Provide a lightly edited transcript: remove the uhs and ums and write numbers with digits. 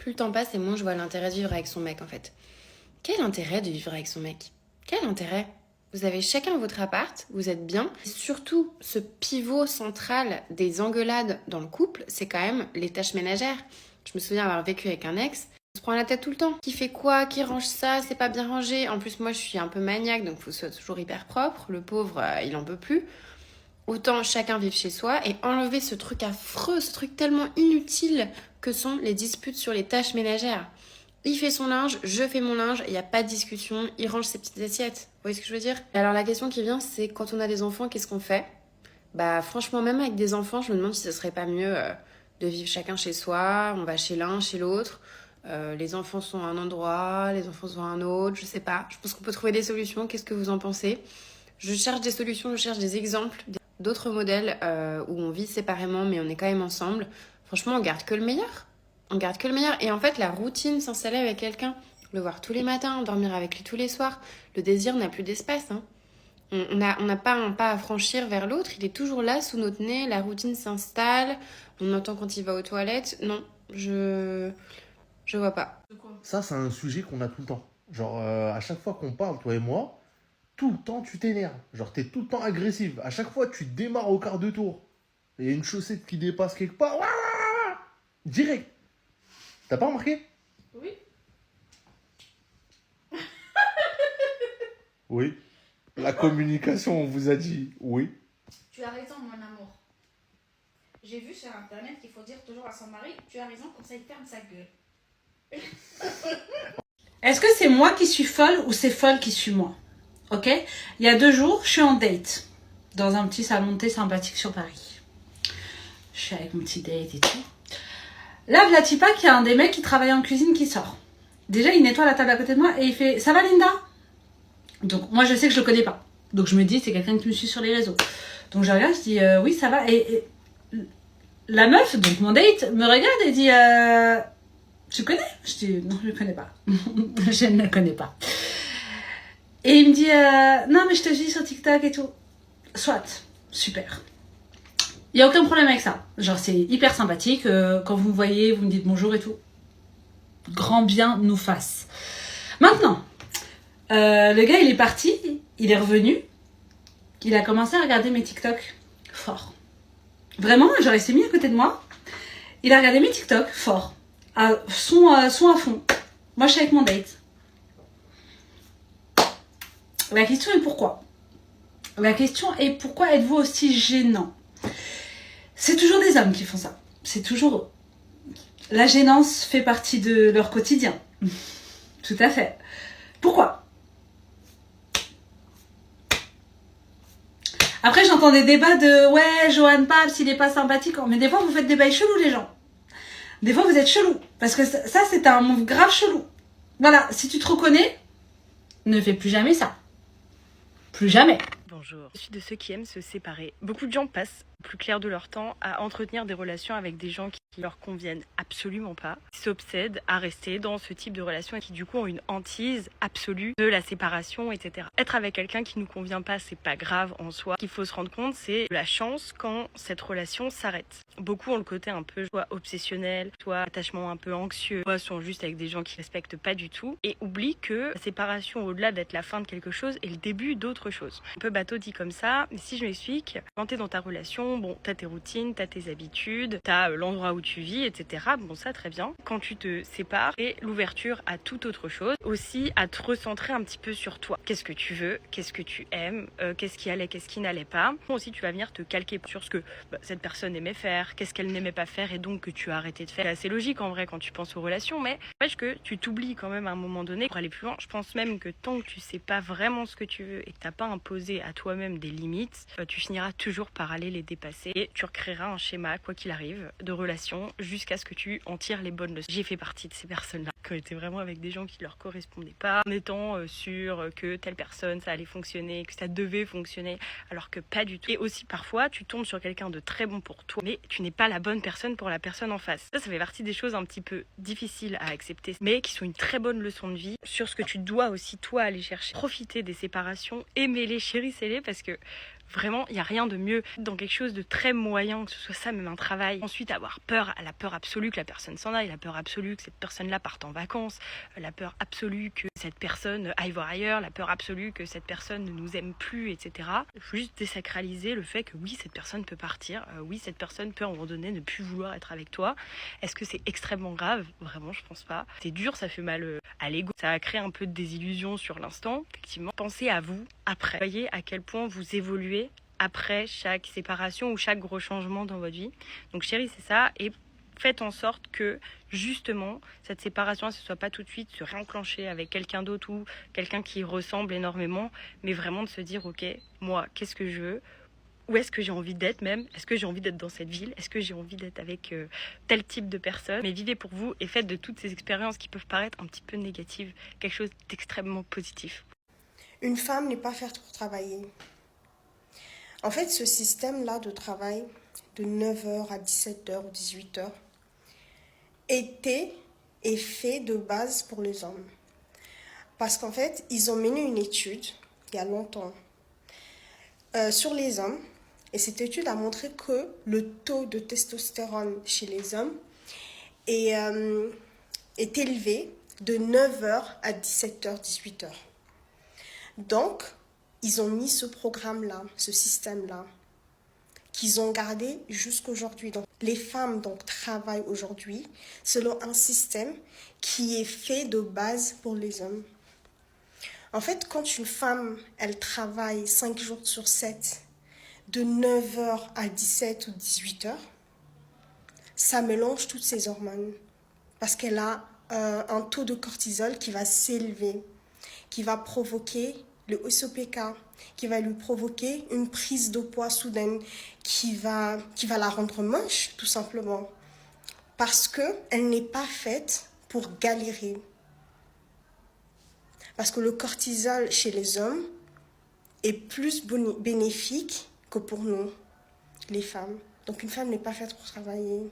Plus le temps passe et moins je vois l'intérêt de vivre avec son mec en fait. Quel intérêt de vivre avec son mec? Quel intérêt? Vous avez chacun votre appart, vous êtes bien. Et surtout, ce pivot central des engueulades dans le couple, c'est quand même les tâches ménagères. Je me souviens avoir vécu avec un ex, on se prend la tête tout le temps. Qui fait quoi? Qui range ça? C'est pas bien rangé. En plus, moi, je suis un peu maniaque, donc il faut que ce soit toujours hyper propre. Le pauvre, il en peut plus. Autant chacun vivre chez soi et enlever ce truc affreux, ce truc tellement inutile que sont les disputes sur les tâches ménagères. Il fait son linge, je fais mon linge, il n'y a pas de discussion, il range ses petites assiettes. Vous voyez ce que je veux dire? Et alors la question qui vient, c'est quand on a des enfants, qu'est-ce qu'on fait? Bah franchement, même avec des enfants, je me demande si ce serait pas mieux de vivre chacun chez soi, on va chez l'un, chez l'autre. Les enfants sont à un endroit, les enfants sont à un autre, je sais pas. Je pense qu'on peut trouver des solutions, qu'est-ce que vous en pensez? Je cherche des solutions, je cherche des exemples, d'autres modèles où on vit séparément mais on est quand même ensemble. Franchement, on garde que le meilleur. On garde que le meilleur. Et en fait, la routine, s'installer avec quelqu'un, le voir tous les matins, dormir avec lui tous les soirs, le désir n'a plus d'espace. Hein. On n'a pas un pas à franchir vers l'autre, il est toujours là, sous notre nez, la routine s'installe, on entend quand il va aux toilettes. Non, je vois pas. Ça, c'est un sujet qu'on a tout le temps. Genre, à chaque fois qu'on parle, toi et moi, tout le temps, tu t'énerves. Genre, t'es tout le temps agressive. À chaque fois, tu démarres au quart de tour. Il y a une chaussette qui dépasse quelque part. Ouah, direct. T'as pas remarqué? Oui. Oui. La communication, on vous a dit oui. Tu as raison, mon amour. J'ai vu sur internet qu'il faut dire toujours à son mari, tu as raison, comme ça il ferme sa gueule. Est-ce que c'est moi qui suis folle ou c'est folle qui suis moi? Ok? Il y a 2 jours, je suis en date dans un petit salon de thé sympathique sur Paris. Je suis avec mon petit date et tout. Là, Vlatipa, qui a un des mecs qui travaille en cuisine qui sort. Déjà, il nettoie la table à côté de moi et il fait « Ça va, Linda ?» Donc, moi, je sais que je le connais pas. Donc, je me dis, c'est quelqu'un qui me suit sur les réseaux. Donc, je regarde, je dis « Oui, ça va. » Et la meuf, donc mon date, me regarde et dit « Tu connais ?» Je dis « Non, je ne connais pas. Je ne le connais pas. » Et il me dit « Non, mais je te suis sur TikTok et tout. » Soit, super. Il n'y a aucun problème avec ça. Genre, c'est hyper sympathique. Quand vous me voyez, vous me dites bonjour et tout. Grand bien nous fasse. Maintenant, le gars, il est parti. Il est revenu. Il a commencé à regarder mes TikTok fort. Vraiment, genre, il s'est mis à côté de moi. Il a regardé mes TikTok fort. Son à fond. Moi, je suis avec mon date. La question est pourquoi? La question est pourquoi êtes-vous aussi gênant? C'est toujours des hommes qui font ça. C'est toujours eux. La gênance fait partie de leur quotidien. Tout à fait. Pourquoi? Après, j'entends des débats de « Ouais, Johan Pabst, il est pas sympathique. » Mais des fois, vous faites des bails chelous, les gens. Des fois, vous êtes chelou. Parce que ça, c'est un move grave chelou. Voilà, si tu te reconnais, ne fais plus jamais ça. Plus jamais. Bonjour, je suis de ceux qui aiment se séparer. Beaucoup de gens passent le plus clair de leur temps à entretenir des relations avec des gens qui leur conviennent absolument pas, qui s'obsèdent à rester dans ce type de relation et qui du coup ont une hantise absolue de la séparation, etc. Être avec quelqu'un qui nous convient pas, c'est pas grave en soi. Ce qu'il faut se rendre compte, c'est la chance quand cette relation s'arrête. Beaucoup ont le côté un peu soit obsessionnel, soit attachement un peu anxieux, soit sont juste avec des gens qui respectent pas du tout et oublient que la séparation, au-delà d'être la fin de quelque chose, est le début d'autre chose. Un peu bateau dit comme ça, mais si je m'explique, quand t'es dans ta relation, bon, t'as tes routines, t'as tes habitudes, t'as l'endroit où tu vis, etc. Bon, ça, très bien. Quand tu te sépares, c'est l'ouverture à toute autre chose. Aussi, à te recentrer un petit peu sur toi. Qu'est-ce que tu veux? Qu'est-ce que tu aimes? Qu'est-ce qui allait? Qu'est-ce qui n'allait pas? Bon, aussi, tu vas venir te calquer sur ce que cette personne aimait faire, qu'est-ce qu'elle n'aimait pas faire et donc que tu as arrêté de faire. C'est assez logique, en vrai, quand tu penses aux relations, mais n'empêche que tu t'oublies quand même à un moment donné. Pour aller plus loin, je pense même que tant que tu sais pas vraiment ce que tu veux et que t'as pas imposé à toi-même des limites, tu finiras toujours par aller les dépasser et tu recréeras un schéma, quoi qu'il arrive, de relation jusqu'à ce que tu en tires les bonnes leçons. J'ai fait partie de ces personnes-là qui étaient vraiment avec des gens qui leur correspondaient pas, en étant sûr que telle personne, ça allait fonctionner, que ça devait fonctionner, alors que pas du tout. Et aussi, parfois, tu tombes sur quelqu'un de très bon pour toi, mais tu n'es pas la bonne personne pour la personne en face. Ça fait partie des choses un petit peu difficiles à accepter, mais qui sont une très bonne leçon de vie sur ce que tu dois aussi, toi, aller chercher. Profiter des séparations, aimez-les, chérissez-les, parce que Vraiment, il n'y a rien de mieux dans quelque chose de très moyen, que ce soit ça, même un travail. Ensuite, avoir peur, la peur absolue que la personne s'en aille, la peur absolue que cette personne-là parte en vacances, la peur absolue que cette personne aille voir ailleurs, la peur absolue que cette personne ne nous aime plus, etc. Juste désacraliser le fait que oui, cette personne peut partir, oui, cette personne peut à un moment donné ne plus vouloir être avec toi. Est-ce que c'est extrêmement grave? Vraiment, je pense pas. C'est dur, ça fait mal à l'ego. Ça a créé un peu de désillusion sur l'instant, effectivement. Pensez à vous après. Voyez à quel point vous évoluez après chaque séparation ou chaque gros changement dans votre vie. Donc chérissez ça et faites en sorte que justement cette séparation ne se soit pas tout de suite se réenclencher avec quelqu'un d'autre ou quelqu'un qui ressemble énormément, mais vraiment de se dire ok, moi qu'est-ce que je veux, où est-ce que j'ai envie d'être même, est-ce que j'ai envie d'être dans cette ville, est-ce que j'ai envie d'être avec tel type de personne, mais vivez pour vous et faites de toutes ces expériences qui peuvent paraître un petit peu négatives quelque chose d'extrêmement positif. Une femme n'est pas faite pour travailler. En fait, ce système-là de travail, de 9h à 17h ou 18h, était et fait de base pour les hommes. Parce qu'en fait, ils ont mené une étude, il y a longtemps, sur les hommes. Et cette étude a montré que le taux de testostérone chez les hommes est élevé de 9h à 17h, 18h. Donc, ils ont mis ce programme-là, ce système-là, qu'ils ont gardé jusqu'aujourd'hui. Donc, les femmes travaillent aujourd'hui selon un système qui est fait de base pour les hommes. En fait, quand une femme, elle travaille 5 jours sur 7, de 9h à 17 ou 18h, ça mélange toutes ses hormones parce qu'elle a un taux de cortisol qui va s'élever, qui va provoquer le SOPK, qui va lui provoquer une prise de poids soudaine, qui va la rendre moche, tout simplement. Parce qu'elle n'est pas faite pour galérer. Parce que le cortisol chez les hommes est plus bénéfique que pour nous, les femmes. Donc une femme n'est pas faite pour travailler.